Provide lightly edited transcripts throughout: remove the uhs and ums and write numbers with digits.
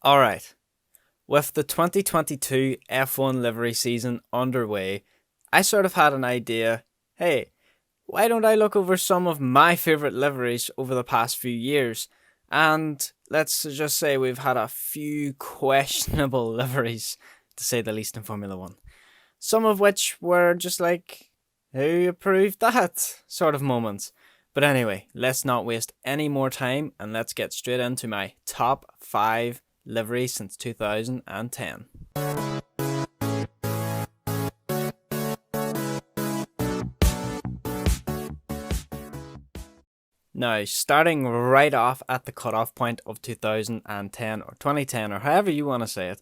Alright, with the 2022 F1 livery season underway, I sort of had an idea. Hey, why don't I look over some of my favourite liveries over the past few years? And let's just say we've had a few questionable liveries, to say the least, in Formula One. Some of which were just like, who approved that sort of moments. But anyway, let's not waste any more time and let's get straight into my top 5 liveries since 2010. Now, starting right off at the cutoff point of 2010 or 2010 or however you want to say it,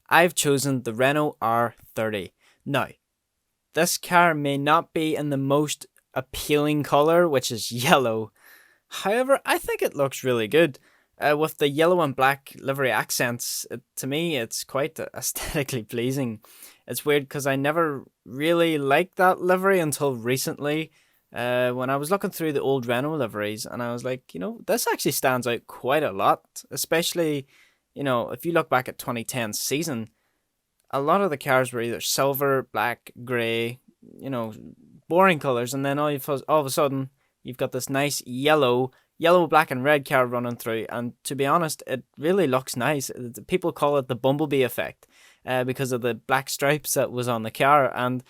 I've chosen the Renault R30. Now, this car may not be in the most appealing colour, which is yellow. However, I think it looks really good. With the yellow and black livery accents, to me, it's quite aesthetically pleasing. It's weird because I never really liked that livery until recently. When I was looking through the old Renault liveries, and I was like, this actually stands out quite a lot. Especially, if you look back at 2010 season, a lot of the cars were either silver, black, grey, boring colours, and then all of a sudden you've got this nice yellow, black, and red car running through. And to be honest, it really looks nice. People call it the bumblebee effect, because of the black stripes that was on the car, and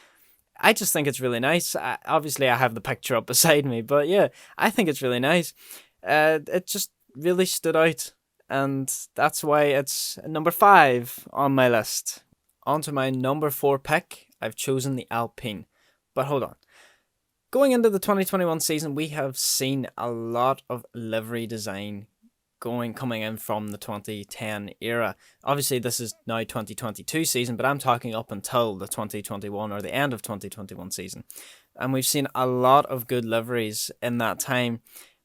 I just think it's really nice. Obviously, I have the picture up beside me, but yeah, I think it's really nice. It just really stood out, and that's why it's number 5 on my list. On to my number 4 pick, I've chosen the Alpine. But hold on. Going into the 2021 season, we have seen a lot of livery design coming in from the 2010 era. Obviously, this is now 2022 season, but I'm talking up until the 2021 or the end of 2021 season. And we've seen a lot of good liveries in that time.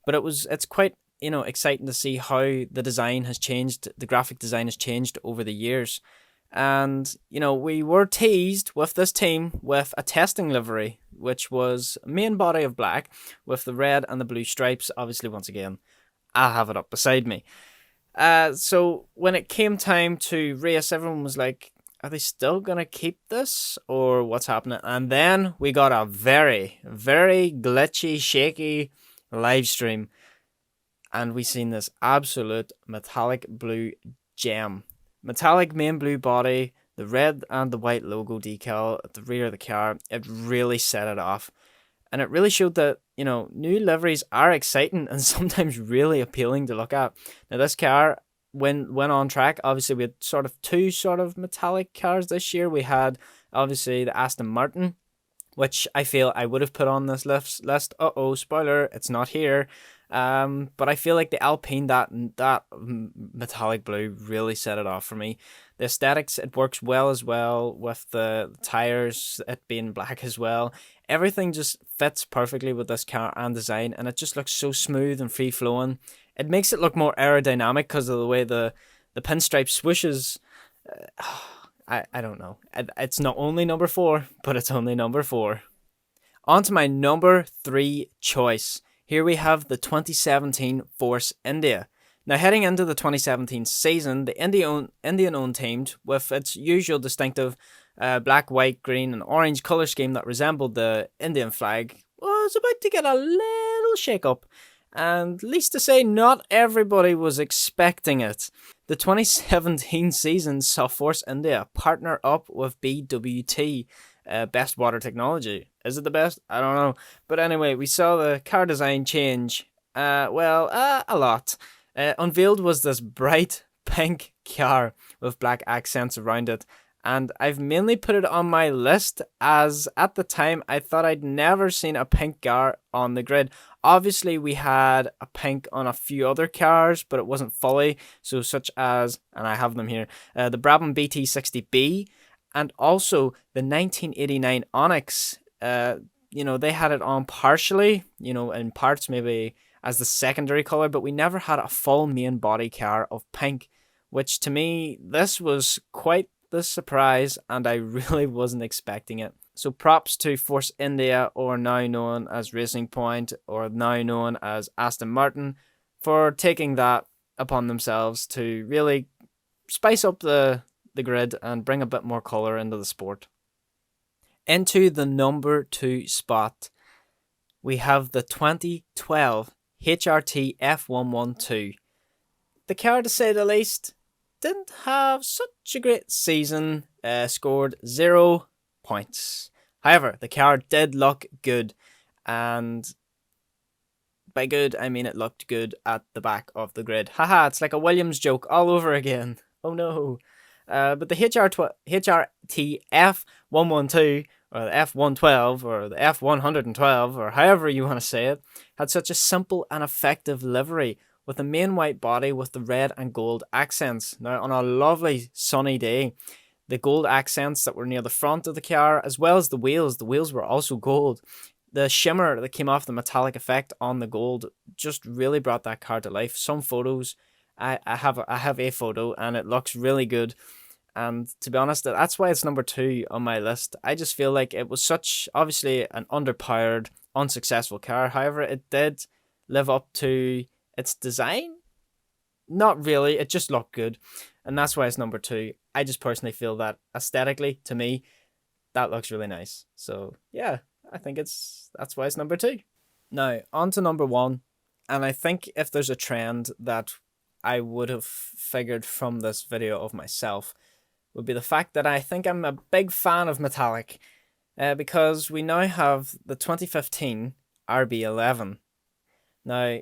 But it's quite, exciting to see how the design has changed, the graphic design has changed over the years. And, we were teased with this team with a testing livery, which was main body of black with the red and the blue stripes. Obviously, once again, I'll have it up beside me. So when it came time to race, everyone was like, are they still going to keep this or what's happening? And then we got a very, very glitchy, shaky live stream. And we seen this absolute metallic blue gem. Metallic main blue body, the red and the white logo decal at the rear of the car. It really set it off. And it really showed that, new liveries are exciting and sometimes really appealing to look at. Now, this car, when on track, obviously we had two metallic cars this year. We had, obviously, the Aston Martin, which I feel I would have put on this list. Uh-oh, spoiler, it's not here. But I feel like the Alpine, that metallic blue really set it off for me. The aesthetics, it works well as well with the tires, it being black as well. Everything just fits perfectly with this car and design, and it just looks so smooth and free flowing. It makes it look more aerodynamic because of the way the pinstripe swooshes. I don't know. It's not only number 4, but it's only number 4. On to my number 3 choice. Here we have the 2017 Force India. Now, heading into the 2017 season, the Indian-owned team, with its usual distinctive black, white, green, and orange colour scheme that resembled the Indian flag, was about to get a little shake-up. And least to say, not everybody was expecting it. The 2017 season saw Force India partner up with BWT, Best Water Technology. Is it the best? I don't know. But anyway, we saw the car design change. A lot. Unveiled was this bright pink car with black accents around it. And I've mainly put it on my list as at the time I thought I'd never seen a pink car on the grid. Obviously, we had a pink on a few other cars, but it wasn't fully. So such as, and I have them here, the Brabham BT60B and also the 1989 Onyx. They had it on partially, in parts maybe as the secondary colour, but we never had a full main body car of pink, which to me, this was quite the surprise and I really wasn't expecting it. So props to Force India, or now known as Racing Point, or now known as Aston Martin, for taking that upon themselves to really spice up the grid and bring a bit more colour into the sport. Into the number 2 spot, we have the 2012 HRT F112. The car, to say the least, didn't have such a great season, scored 0 points. However, the car did look good, and by good, I mean it looked good at the back of the grid. Haha, it's like a Williams joke all over again. Oh no. But the HRT F112, or the F112, or the F112, or however you want to say it, had such a simple and effective livery, with the main white body with the red and gold accents. Now, on a lovely sunny day, the gold accents that were near the front of the car, as well as the wheels were also gold. The shimmer that came off the metallic effect on the gold just really brought that car to life. Some photos, I have a photo, and it looks really good. And to be honest, that's why it's number 2 on my list. I just feel like it was such, obviously, an underpowered, unsuccessful car. However, it did live up to its design. Not really, it just looked good. And that's why it's number 2. I just personally feel that aesthetically, to me, that looks really nice. So yeah, I think that's why it's number 2. Now, on to number 1. And I think if there's a trend that I would have figured from this video of myself, would be the fact that I think I'm a big fan of metallic, because we now have the 2015 RB11. Now,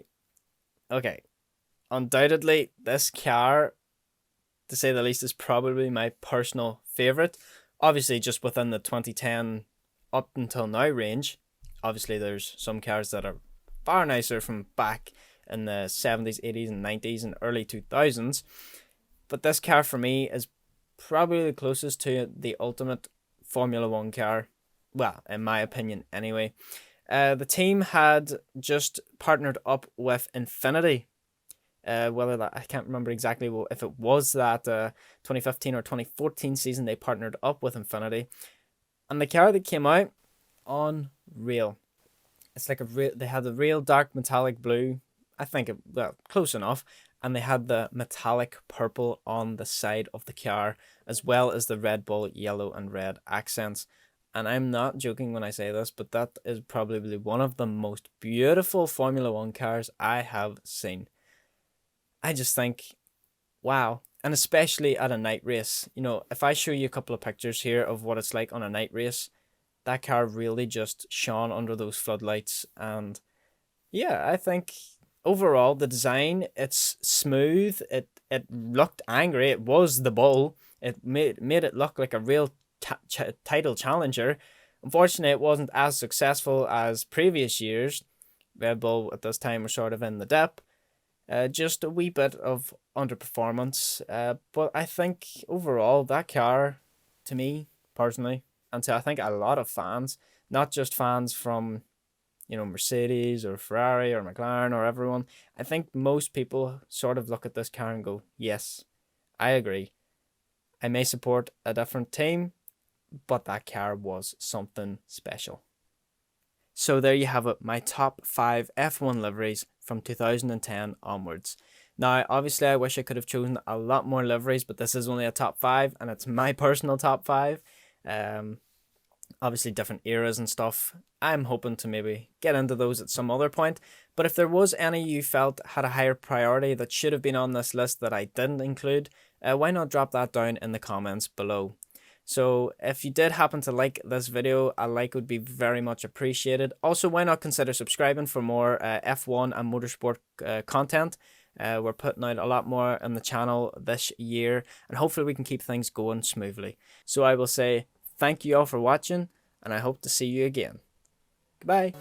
okay, undoubtedly this car, to say the least, is probably my personal favourite. Obviously, just within the 2010 up until now range. Obviously, there's some cars that are far nicer from back in the 70s, 80s, and 90s, and early 2000s. But this car for me is probably the closest to the ultimate Formula 1 car. Well, in my opinion, anyway. The team had just partnered up with Infinity. Whether that, I can't remember exactly if it was that 2015 or 2014 season they partnered up with Infinity. And the car that came out, unreal. It's like they had the real dark metallic blue. I think close enough. And they had the metallic purple on the side of the car, as well as the Red Bull yellow and red accents. And I'm not joking when I say this, but that is probably one of the most beautiful Formula 1 cars I have seen. I just think, wow. And especially at a night race. You know, if I show you a couple of pictures here of what it's like on a night race, that car really just shone under those floodlights. And yeah, I think overall the design, it's smooth. It looked angry. It was the bull. It made it look like a real title challenger. Unfortunately, it wasn't as successful as previous years. Red Bull at this time were sort of in the dip. Just a wee bit of underperformance. But I think overall that car, to me personally, and to I think a lot of fans, not just fans from, you know, Mercedes or Ferrari or McLaren or everyone, I think most people sort of look at this car and go, yes, I agree. I may support a different team, but that car was something special. So there you have it, my top 5 F1 liveries from 2010 onwards. Now, obviously, I wish I could have chosen a lot more liveries, but this is only a top 5, and it's my personal top 5. Obviously, different eras and stuff. I'm hoping to maybe get into those at some other point. But if there was any you felt had a higher priority that should have been on this list that I didn't include, why not drop that down in the comments below. So if you did happen to like this video, a like would be very much appreciated. Also, why not consider subscribing for more F1 and motorsport content. We're putting out a lot more on the channel this year, and hopefully we can keep things going smoothly. So I will say thank you all for watching, and I hope to see you again. Goodbye.